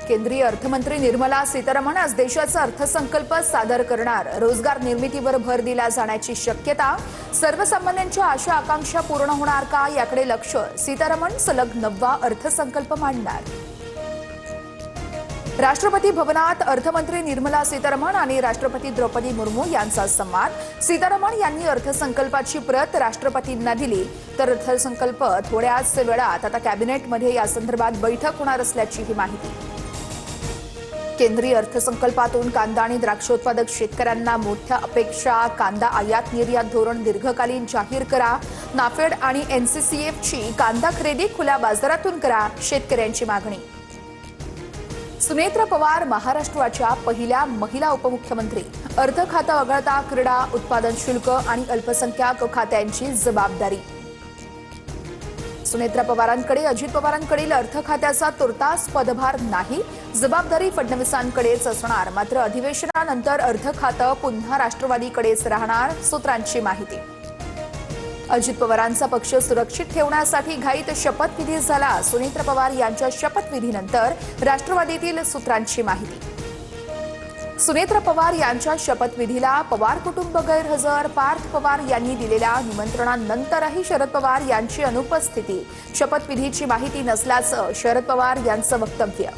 केंद्रीय अर्थमंत्री निर्मला सीतारमण आज देशाचा अर्थसंकल्प सादर करणार। रोजगार निर्मितीवर भर दिला जाण्याची शक्यता। सर्वसामान्यांच्या आशा आकांक्षा पूर्ण होणार का याकडे लक्ष। सीतारमण सलग 9वा अर्थसंकल्प मांडणार। राष्ट्रपती भवनात अर्थमंत्री निर्मला सीतारमण आणि राष्ट्रपती द्रौपदी मुर्मू यांचा संवाद। सीतारमण यांनी अर्थसंकल्पाची प्रत राष्ट्रपतींना दिली, तर अर्थसंकल्प थोड्याच वेळात आता कॅबिनेटमध्ये यासंदर्भात बैठक होणार असल्याची ही माहिती। केंद्रीय अर्थसंकल्पातून कांदा आणि द्राक्षोत्पादक शेतकऱ्यांना मोठ्या अपेक्षा। कांदा आयात निर्यात धोरण दीर्घकालीन जाहीर करा। नाफेड आणि एनसीसीएफची कांदा खरेदी खुल्या बाजारातून करा, शेतकऱ्यांची मागणी। सुनेत्रा पवार महाराष्ट्राच्या पहिल्या महिला उपमुख्यमंत्री। अर्थ खातं वगळता क्रीडा, उत्पादन शुल्क आणि अल्पसंख्याक खात्यांची जबाबदारी। सुनेत्रा पवारांकडे अजित पवारांकडील अर्थ खात्याचा तुर्तास पदभार नाही, जबाबदारी फडणवीसांकडेच असणार। मात्र अधिवेशनानंतर अर्थ खातं पुन्हा राष्ट्रवादीकडेच राहणार, सूत्रांची माहिती। अजित पवारांचा पक्ष सुरक्षित ठेवण्यासाठी घाईत शपथविधी झाला। सुनेत्रा पवार यांच्या शपथविधीनंतर राष्ट्रवादीतील सूत्रांची माहिती। सुनेत्रा पवार यांच्या शपथविधीला पवार कुटुंब गैरहजर। पार्थ पवार यांनी दिलेल्या निमंत्रणानंतरही शरद पवार यांची अनुपस्थिती। शपथविधीची माहिती नसल्याचं शरद पवार यांचं वक्तव्य।